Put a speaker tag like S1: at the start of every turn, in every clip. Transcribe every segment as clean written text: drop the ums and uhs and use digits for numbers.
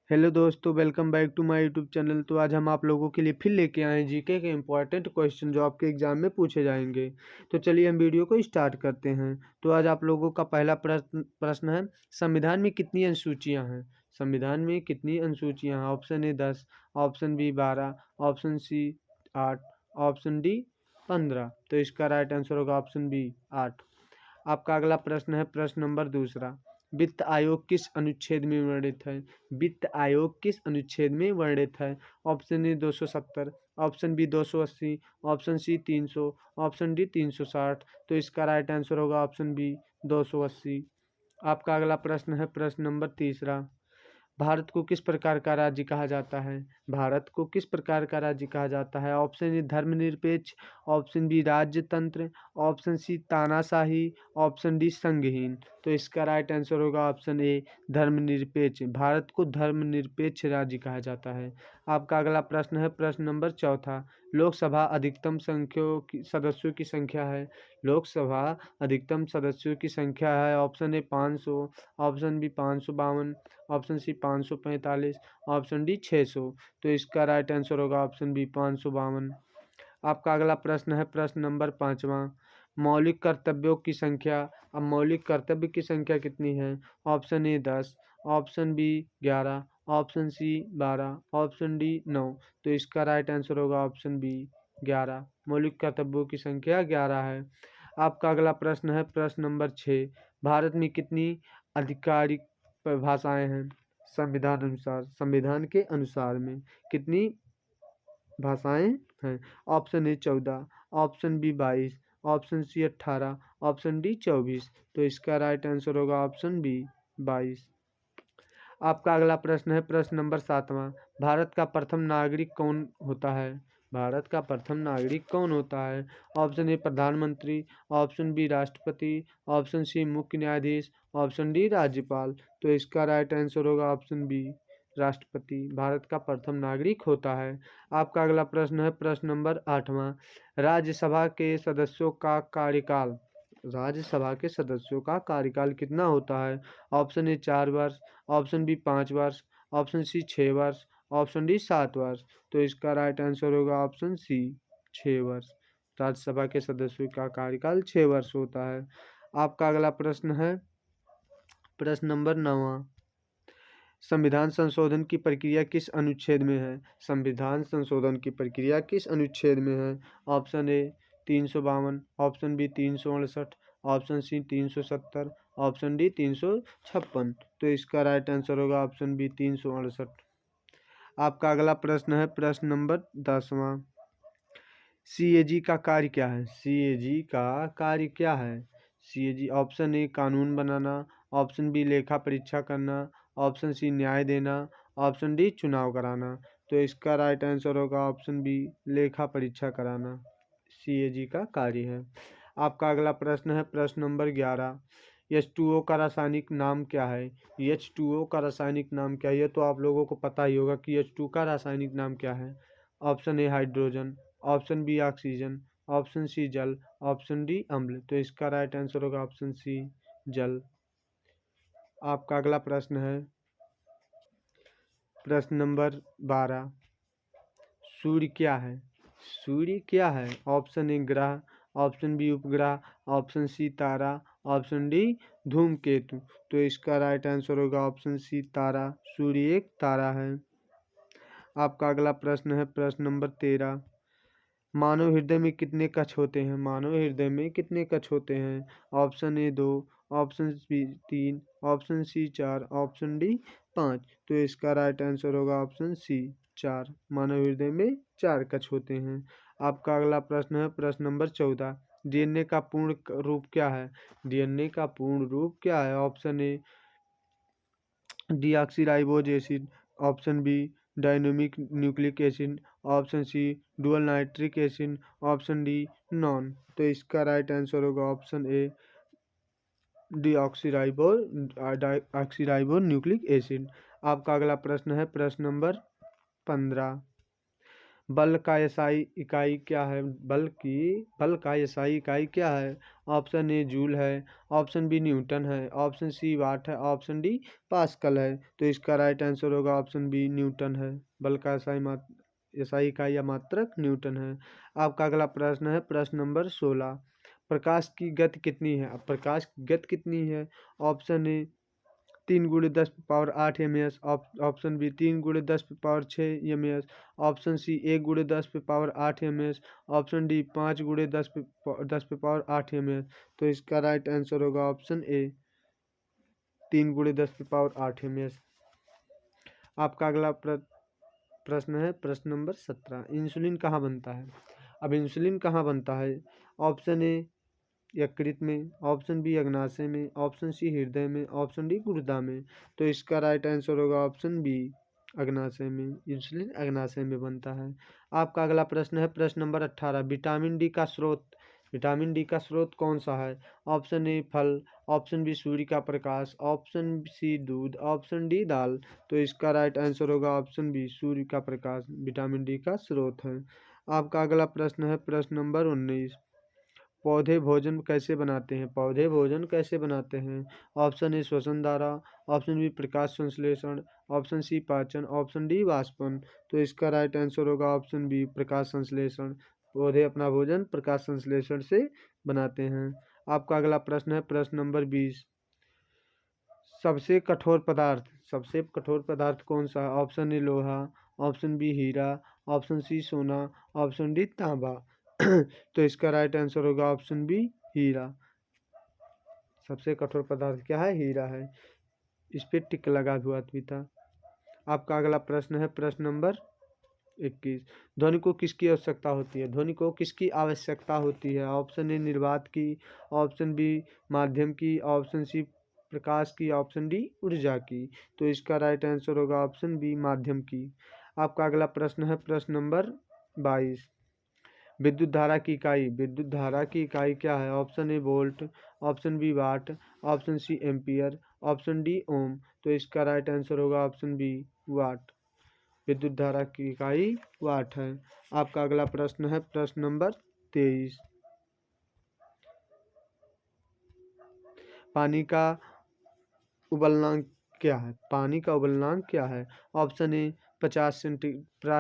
S1: Hello दोस्तों, welcome back to my YouTube channel. तो आज हम आप लोगों के लिए फिर लेके आए हैं जीके के इम्पोर्टेंट क्वेश्चन जो आपके एग्जाम में पूछे जाएंगे। तो चलिए हम वीडियो को स्टार्ट करते हैं। तो आज आप लोगों का पहला प्रश्न है, संविधान में कितनी अनुसूचियां हैं? संविधान में कितनी अनुसूचियां हैं? Option A 10, option B 12, option C 8, option D 15। तो इसका राइट आंसर होगा ऑप्शन बी 8। आपका अगला प्रश्न है प्रश्न नंबर दूसरा, वित्त आयोग किस अनुच्छेद में वर्णित है? वित्त आयोग किस अनुच्छेद में वर्णित है? Option A 270, option B 280, option C 300, option D 360। तो इसका राइट आंसर होगा ऑप्शन बी 280। आपका अगला प्रश्न है प्रश्न नंबर तीसरा, भारत को किस प्रकार का राज्य कहा जाता है? भारत को किस प्रकार का राज्य कहा जाता है? ऑप्शन ए धर्मनिरपेक्ष, ऑप्शन बी राज्यतंत्र, ऑप्शन सी तानाशाही, ऑप्शन डी संघहीन। तो इसका राइट आंसर होगा ऑप्शन ए धर्मनिरपेक्ष। भारत को धर्मनिरपेक्ष राज्य कहा जाता है। आपका अगला प्रश्न है प्रश्न नंबर चौथा, लोकसभा अधिकतम सदस्यों की संख्या है? लोकसभा अधिकतम सदस्यों की संख्या है option A 500, option B 552, option C 545, option D 600। तो इसका राइट आंसर होगा ऑप्शन बी 552। आपका अगला प्रश्न है प्रश्न नंबर पाँचवा, मौलिक कर्तव्यों की संख्या। अब मौलिक कर्तव्य की संख्या कितनी है? Option A 10, option B 11, option C 12, option D 9। तो इसका राइट आंसर होगा ऑप्शन बी 11। मौलिक कर्तव्यों की संख्या 11 है। आपका अगला प्रश्न है प्रश्न नंबर 6, भारत में कितनी आधिकारिक भाषाएं हैं? संविधान अनुसार, संविधान के अनुसार में कितनी भाषाएं हैं? Option A 14, option B 22, option C 18, option D 24। तो इसका राइट आंसर होगा ऑप्शन बी 22। आपका अगला प्रश्न है प्रश्न नंबर सातवां, भारत का प्रथम नागरिक कौन होता है? भारत का प्रथम नागरिक कौन होता है? ऑप्शन ए प्रधानमंत्री, ऑप्शन बी राष्ट्रपति, ऑप्शन सी मुख्य न्यायाधीश, ऑप्शन डी राज्यपाल। तो इसका राइट आंसर होगा ऑप्शन बी राष्ट्रपति भारत का प्रथम नागरिक होता है। आपका अगला प्रश्न है प्रश्न नंबर आठवां, राज्यसभा के सदस्यों का कार्यकाल, राज्यसभा के सदस्यों का कार्यकाल कितना होता है? ऑप्शन ए 4 वर्ष, ऑप्शन बी 5 वर्ष, ऑप्शन सी 6 वर्ष, ऑप्शन डी 7 वर्ष। तो इसका राइट आंसर होगा ऑप्शन सी 6 वर्ष। राज्यसभा के सदस्यों का कार्यकाल 6 वर्ष होता है। आपका अगला प्रश्न है प्रश्न नंबर 9, संविधान संशोधन की प्रक्रिया किस अनुच्छेद में है? संविधान संशोधन की प्रक्रिया किस अनुच्छेद में है? Option A 352, option B 368, option C 370, option D 356। तो इसका राइट आंसर होगा ऑप्शन बी 368। आपका अगला प्रश्न है प्रश्न नंबर 10वां, सीएजी का कार्य क्या है? सीएजी का कार्य क्या है? सीएजी ऑप्शन ए कानून बनाना, ऑप्शन बी लेखा परीक्षा करना, ऑप्शन सी न्याय देना, ऑप्शन डी चुनाव कराना। तो इसका राइट आंसर होगा ऑप्शन बी लेखा परीक्षा कराना सीएजी का कार्य है। आपका अगला प्रश्न है प्रश्न नंबर 11, H2O का रासायनिक नाम क्या है? H2O का रासायनिक नाम क्या है? ये तो आप लोगों को पता ही होगा कि H2 का रासायनिक नाम क्या है। Option A hydrogen, option B oxygen, option C जल, ऑप्शन डी अम्ल। तो इसका राइट आंसर होगा ऑप्शन सी जल। आपका अगला प्रश्न है प्रश्न नंबर 12, सूर्य क्या है? सूर्य क्या है? ऑप्शन ए ग्रह, ऑप्शन बी उपग्रह, ऑप्शन सी तारा, ऑप्शन डी धूमकेतु। तो इसका राइट आंसर होगा ऑप्शन सी तारा। सूर्य एक तारा है। आपका अगला प्रश्न है प्रश्न नंबर 13, मानव हृदय में कितने कक्ष होते हैं? मानव हृदय में कितने कक्ष होते हैं? Option A 2, option B 3, option C 4, option D 5। तो इसका राइट आंसर होगा ऑप्शन सी 4। मानव हृदय में 4 कक्ष होते हैं। आपका अगला प्रश्न है प्रश्न नंबर 14, डीएनए का पूर्ण रूप क्या है? डीएनए का पूर्ण रूप क्या है? Option A deoxyribose acid, option B dynamic nucleic acid, option C dual nitric acid, option D none. तो इसका राइट आंसर होगा option A deoxyribo nucleic acid. आपका अगला प्रश्न है प्रश्न नंबर 15, बल का एसआई इकाई क्या है? बल का एसआई इकाई क्या है? ऑप्शन ए जूल है, ऑप्शन बी न्यूटन है, ऑप्शन सी वाट है, ऑप्शन डी पास्कल है। तो इसका राइट आंसर होगा ऑप्शन बी न्यूटन है। बल का एसआई इकाई या मात्रक न्यूटन है। आपका अगला प्रश्न है प्रश्न नंबर 16। प्रकाश की गति कितनी है? अब प्रकाश की गति कितनी है? Option A 3 × 10⁻8 option B 3 × 10⁻6 option C 1 × 10⁻8 option D 5 × 10⁻8। तो इसका राइट आंसर होगा ऑप्शन ए 3 × 10⁻8। आपका अगला प्रश्न है प्रश्न नंबर 17। इंसुलिन कहाँ बनता है? अब इंसुलिन कहाँ बनता है? ऑप्शन ए यकृत में, ऑप्शन बी अग्नाशय में, ऑप्शन सी हृदय में, ऑप्शन डी गुर्दा में। तो इसका राइट आंसर होगा ऑप्शन बी अग्नाशय में। इंसुलिन अग्नाशय में बनता है। आपका अगला प्रश्न है प्रश्न नंबर 18। विटामिन डी का स्रोत कौन सा है? ऑप्शन ए फल, ऑप्शन बी सूर्य का प्रकाश, ऑप्शन सी दूध, ऑप्शन डी दाल। तो इसका राइट आंसर होगा ऑप्शन बी सूर्य का प्रकाश विटामिन डी का स्रोत है। आपका अगला प्रश्न है प्रश्न नंबर 19। पौधे भोजन कैसे बनाते हैं? पौधे भोजन कैसे बनाते हैं? ऑप्शन ए श्वसन द्वारा, ऑप्शन बी प्रकाश संश्लेषण, ऑप्शन सी पाचन, ऑप्शन डी वाष्पन। तो इसका राइट आंसर होगा ऑप्शन बी प्रकाश संश्लेषण। पौधे अपना भोजन प्रकाश संश्लेषण से बनाते हैं। आपका अगला प्रश्न है प्रश्न नंबर 20। सबसे कठोर पदार्थ कौन सा है? ऑप्शन ए लोहा, ऑप्शन बी हीरा, ऑप्शन सी सोना, ऑप्शन डी तांबा। तो इसका राइट आंसर होगा ऑप्शन बी हीरा। सबसे कठोर पदार्थ क्या है? हीरा है। इस पे टिक लगा हुआ भी था। आपका अगला प्रश्न है प्रश्न नंबर 21। ध्वनि को किसकी आवश्यकता होती है? ध्वनि को किसकी आवश्यकता होती है? ऑप्शन ए निर्वात की, ऑप्शन बी माध्यम की, ऑप्शन सी प्रकाश की, ऑप्शन डी ऊर्जा की। तो इसका राइट आंसर होगा ऑप्शन बी माध्यम की। आपका अगला प्रश्न है प्रश्न नंबर 22। विद्युत धारा की इकाई क्या है? Option A volt, option B watt, option C ampere, option D ohm. तो इसका राइट आंसर होगा ऑप्शन बी वाट। विद्युत धारा की इकाई वाट है। आपका अगला प्रश्न है प्रश्न नंबर 23। पानी का उबलनांक क्या है? पानी का उबलनांक क्या है? Option A 50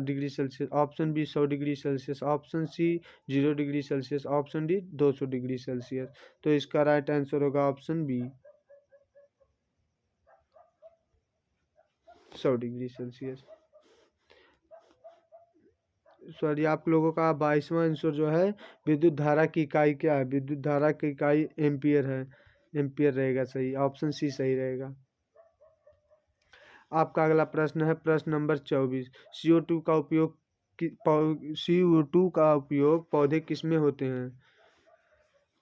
S1: degree Celsius, option B 100 degree Celsius, option C 0 degree Celsius, option D 200 degree Celsius. तो इसका राइट आंसर होगा option B 100 degree Celsius. Sorry, आप लोगों का 22वां आंसर जो है विद्युत धारा की इकाई क्या है? विद्युत धारा की इकाई एम्पियर है। एम्पियर रहेगा सही, ऑप्शन सी सही रहेगा। आपका अगला प्रश्न है प्रश्न नंबर 24। CO2 का उपयोग CO2 का उपयोग पौधे किस में होते हैं?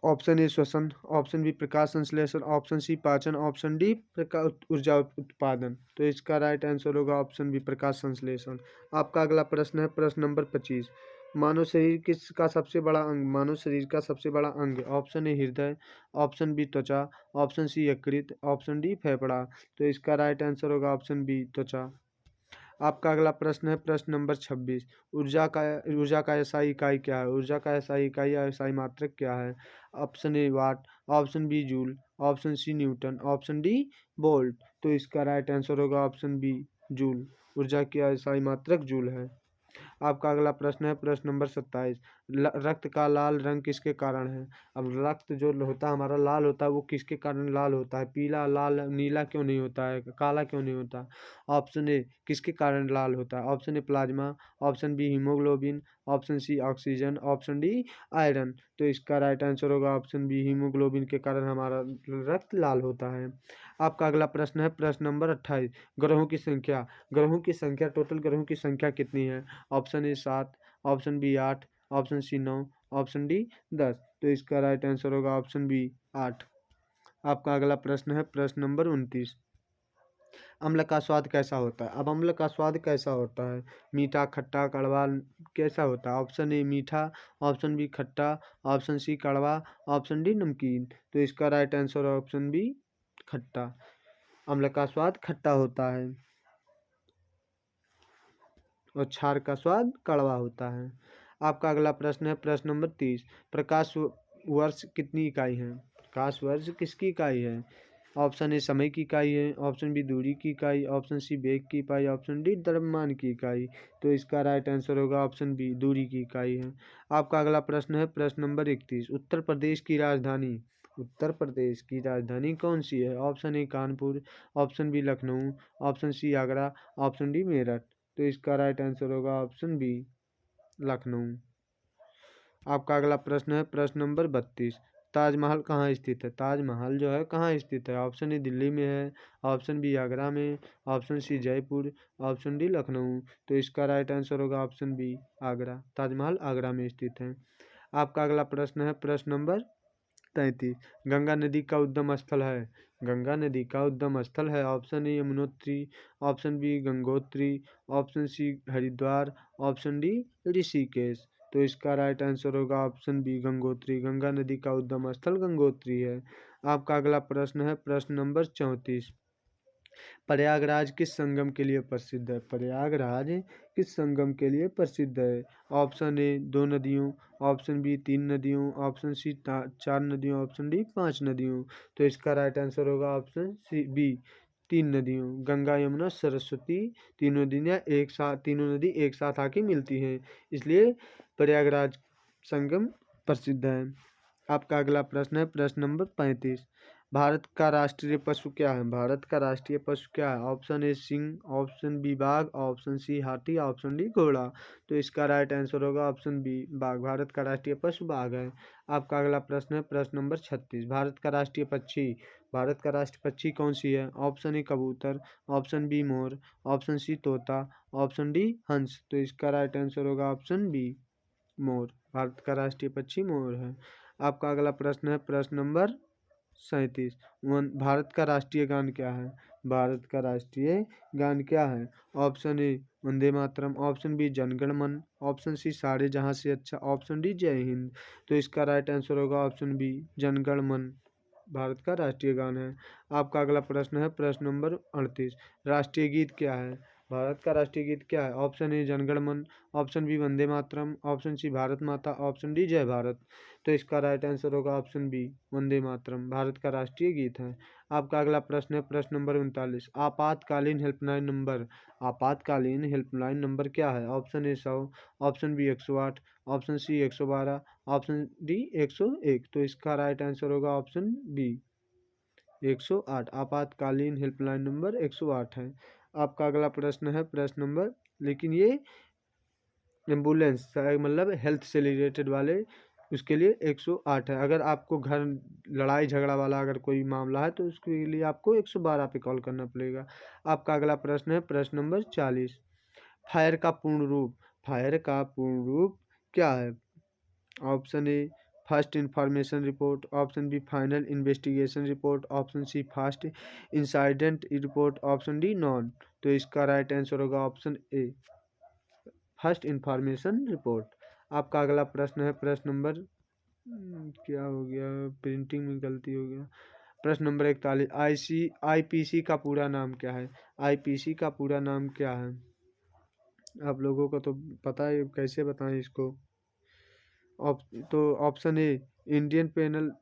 S1: ऑप्शन ए श्वसन, ऑप्शन बी प्रकाश संश्लेषण, ऑप्शन सी पाचन, ऑप्शन डी ऊर्जा उत्पादन। तो इसका राइट आंसर होगा ऑप्शन बी प्रकाश संश्लेषण। आपका अगला प्रश्न है प्रश्न नंबर 25। मानव शरीर का सबसे बड़ा अंग? ऑप्शन ए हृदय, ऑप्शन बी त्वचा, ऑप्शन सी यकृत, ऑप्शन डी फेफड़ा। तो इसका राइट आंसर होगा ऑप्शन बी त्वचा। आपका अगला प्रश्न है प्रश्न नंबर 26। ऊर्जा का एसआई इकाई क्या है? ऊर्जा का एसआई इकाई या एसआई मात्रक क्या है? Option A watt, option B joule, option C newton, option D volt. तो इसका राइट आंसर होगा ऑप्शन बी जूल। ऊर्जा की एसआई मात्रक जूल है। आपका अगला प्रश्न है प्रश्न नंबर 27। रक्त का लाल रंग किसके कारण है? अब रक्त जो होता है हमारा लाल होता है, वो किसके कारण लाल होता है? पीला, लाल, नीला क्यों नहीं होता है? काला क्यों नहीं होता? ऑप्शन ए किसके कारण लाल होता है? Option A plasma, option B haemoglobin, option C oxygen, option D iron. तो इसका राइट आंसर होगा ऑप्शन बी हीमोग्लोबिन के कारण हमारा रक्त लाल होता है। आपका अगला प्रश्न है प्रश्न नंबर 28। ग्रहों की संख्या टोटल ग्रहों की संख्या कितनी है? Option A 7, option B 8, option C 9, option D 10। तो इसका राइट आंसर होगा ऑप्शन बी 8। आपका अगला प्रश्न है प्रश्न नंबर 29। अम्ल का स्वाद कैसा होता है? अब अम्ल का स्वाद कैसा होता है? मीठा, खट्टा, कड़वा कैसा होता है? ऑप्शन ए मीठा, ऑप्शन बी खट्टा, ऑप्शन सी कड़वा, ऑप्शन डी नमकीन। तो इसका राइट आंसर है ऑप्शन बी खट्टा। अम्ल का स्वाद खट्टा होता है। और क्षार का स्वाद कड़वा होता है। आपका अगला प्रश्न है प्रश्न नंबर 30। प्रकाश वर्ष कितनी इकाई है? प्रकाश वर्ष किसकी इकाई है? ऑप्शन ए समय की इकाई है, ऑप्शन बी दूरी की इकाई, ऑप्शन सी वेग की इकाई, ऑप्शन डी द्रव्यमान की इकाई। तो इसका राइट आंसर होगा ऑप्शन बी दूरी की इकाई है। आपका अगला प्रश्न है प्रश्न नंबर 31। उत्तर प्रदेश की राजधानी कौन सी है? Option A Kanpur, option B Lucknow, option C Agra, option D Meerut. तो इसका राइट आंसर होगा ऑप्शन बी लखनऊ। आपका अगला प्रश्न है प्रश्न नंबर 32। ताजमहल कहाँ स्थित है? ताजमहल जो है कहाँ स्थित है? ऑप्शन ए दिल्ली में है, ऑप्शन बी आगरा में, option C Jaipur, option D Lucknow. तो इसका राइट आंसर होगा ऑप्शन बी आगरा। ताजमहल आगरा में स्थित है। आपका अगला प्रश्न है प्रश्न नंबर 33। गंगा नदी का उद्गम स्थल है? गंगा नदी का उद्गम स्थल है option A Yamunotri, option B Gangotri, option C Haridwar, option D Rishikesh. तो इसका राइट आंसर होगा ऑप्शन बी गंगोत्री। गंगा नदी का उद्गम स्थल गंगोत्री है। आपका अगला प्रश्न है प्रश्न नंबर 34। प्रयागराज किस संगम के लिए प्रसिद्ध है? प्रयागराज किस संगम के लिए प्रसिद्ध है? ऑप्शन ए 2 नदियों, ऑप्शन बी 3 नदियों, ऑप्शन सी 4 नदियों, ऑप्शन डी 5 नदियों। तो इसका राइट आंसर होगा ऑप्शन सी बी 3 नदियों। गंगा यमुना सरस्वती तीनों नदी एक साथ आके मिलती हैं, इसलिए प्रयागराज संगम प्रसिद्ध है। आपका अगला प्रश्न है प्रश्न नंबर 35। भारत का राष्ट्रीय पशु क्या है? भारत का राष्ट्रीय पशु क्या है? ऑप्शन ए सिंह, ऑप्शन बी बाघ, ऑप्शन सी हाथी, ऑप्शन डी घोड़ा। तो इसका राइट आंसर होगा ऑप्शन बी बाघ। भारत का राष्ट्रीय पशु बाघ है। आपका अगला प्रश्न है प्रश्न नंबर 36। भारत का राष्ट्रीय पक्षी कौन सी है? ऑप्शन ए कबूतर, ऑप्शन बी मोर, ऑप्शन सी तोता, ऑप्शन डी हंस। तो इसका राइट आंसर होगा ऑप्शन बी मोर। भारत का राष्ट्रीय पक्षी मोर है। आपका अगला प्रश्न है प्रश्न नंबर 37। भारत का राष्ट्रीय गान क्या है? भारत का राष्ट्रीय गान क्या है? Option A Vande Mataram, option B Jana Gana Mana, option सी सारे जहां से अच्छा, ऑप्शन डी जय हिंद। तो इसका राइट आंसर होगा ऑप्शन बी जनगण मन भारत का राष्ट्रीय गान है। आपका अगला प्रश्न है प्रश्न नंबर 38। राष्ट्रीय गीत क्या है? भारत का राष्ट्रीय गीत क्या है? ऑप्शन ए जनगण मन, ऑप्शन बी वंदे मातरम, ऑप्शन सी भारत माता, ऑप्शन डी जय भारत। तो इसका राइट आंसर होगा ऑप्शन बी वंदे मातरम भारत का राष्ट्रीय गीत है। आपका अगला प्रश्न है प्रश्न नंबर 39। आपातकालीन हेल्पलाइन नंबर क्या है? Option A 100, option B 108, option C 112, option D 101। तो इसका राइट आंसर होगा ऑप्शन बी 108। आपातकालीन हेल्पलाइन नंबर 108 है। आपका अगला प्रश्न है प्रश्न नंबर, लेकिन ये एम्बुलेंस मतलब हेल्थ से रिलेटेड वाले उसके लिए 108 है। अगर आपको घर लड़ाई झगड़ा वाला अगर कोई मामला है तो उसके लिए आपको 112 पे कॉल करना पड़ेगा। आपका अगला प्रश्न है प्रश्न नंबर 40। फायर का पूर्ण रूप क्या है? Option A first information report, option B final investigation report, option C fast incident report, option D none. तो इसका राइट आंसर होगा option A first information report. आपका अगला प्रश्न है प्रश्न नंबर क्या हो गया, प्रिंटिंग में गलती हो गया। प्रश्न नंबर 41। आईपीसी का पूरा नाम क्या है? आईपीसी का पूरा नाम क्या है? आप लोगों को तो पता है, कैसे बताएं इसको। तो ऑप्शन ए इंडियन पैनल,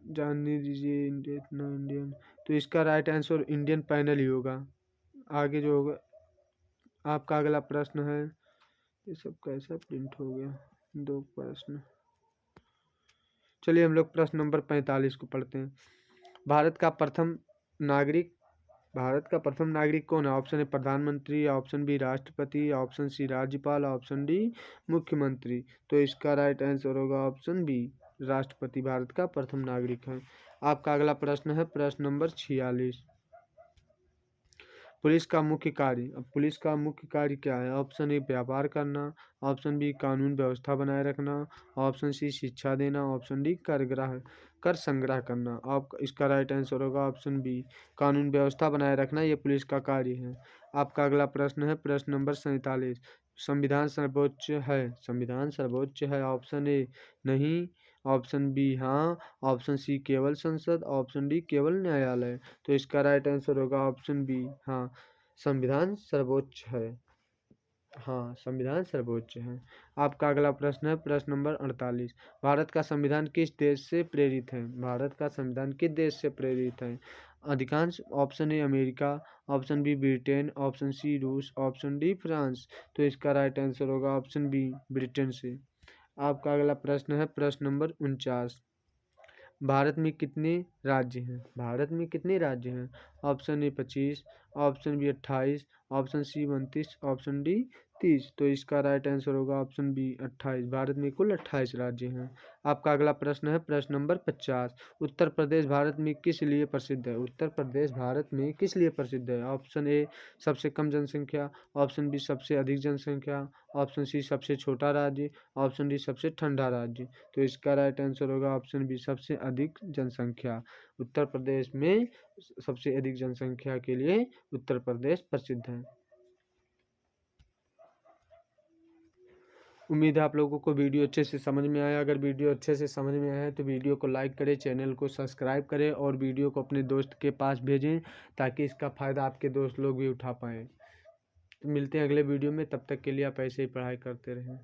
S1: जानने दीजिए इंडियन। तो इसका राइट आंसर इंडियन पैनल ही होगा। आगे जो होगा आपका अगला प्रश्न है, ये सब कैसा प्रिंट हो गया, 2 प्रश्न। चलिए हम लोग प्रश्न नंबर 45 को पढ़ते हैं। भारत का प्रथम नागरिक कौन है? ऑप्शन ए प्रधानमंत्री, ऑप्शन बी राष्ट्रपति, ऑप्शन सी राज्यपाल, ऑप्शन डी मुख्यमंत्री। तो इसका राइट आंसर होगा ऑप्शन बी राष्ट्रपति भारत का प्रथम नागरिक है। आपका अगला प्रश्न है प्रश्न नंबर 46। पुलिस का मुख्य कार्य क्या है? ऑप्शन ए व्यापार करना, ऑप्शन बी कानून व्यवस्था बनाए रखना, ऑप्शन सी शिक्षा देना, ऑप्शन डी कर संग्रह करना। आप इसका राइट आंसर होगा ऑप्शन बी कानून व्यवस्था बनाए रखना, ये पुलिस का कार्य है। आपका अगला प्रश्न है प्रश्न नंबर 47। संविधान सर्वोच्च है? ऑप्शन ए नहीं, ऑप्शन बी हाँ, ऑप्शन सी केवल संसद, ऑप्शन डी केवल न्यायालय। तो इसका राइट आंसर होगा ऑप्शन बी हाँ, संविधान सर्वोच्च है। हाँ, संविधान सर्वोच्च है। आपका अगला प्रश्न है प्रश्न नंबर 48। भारत का संविधान किस देश से प्रेरित है? भारत का संविधान किस देश से प्रेरित है? अधिकांश option A America, option B Britain, option C रूस, ऑप्शन डी फ्रांस। तो इसका राइट आंसर होगा ऑप्शन बी ब्रिटेन से। आपका अगला प्रश्न है प्रश्न नंबर 49। भारत में कितने राज्य हैं? भारत में कितने राज्य हैं? Option A 25, option B 28, option C 29, option D 30। तो इसका राइट आंसर होगा ऑप्शन बी 28। भारत में कुल 28 राज्य हैं। आपका अगला प्रश्न है प्रश्न नंबर 50। उत्तर प्रदेश भारत में किस लिए प्रसिद्ध है? उत्तर प्रदेश भारत में किस लिए प्रसिद्ध है? ऑप्शन ए सबसे कम जनसंख्या, ऑप्शन बी सबसे अधिक जनसंख्या, ऑप्शन सी सबसे छोटा राज्य, ऑप्शन डी सबसे ठंडा राज्य। तो इसका राइट आंसर होगा ऑप्शन बी सबसे अधिक जनसंख्या। उत्तर प्रदेश में सबसे अधिक जनसंख्या के लिए उत्तर प्रदेश प्रसिद्ध है। उम्मीद है आप लोगों को वीडियो अच्छे से समझ में आया। अगर वीडियो अच्छे से समझ में आया है तो वीडियो को लाइक करें, चैनल को सब्सक्राइब करें और वीडियो को अपने दोस्त के पास भेजें ताकि इसका फ़ायदा आपके दोस्त लोग भी उठा पाएँ। तो मिलते हैं अगले वीडियो में, तब तक के लिए आप ऐसे ही पढ़ाई करते रहें।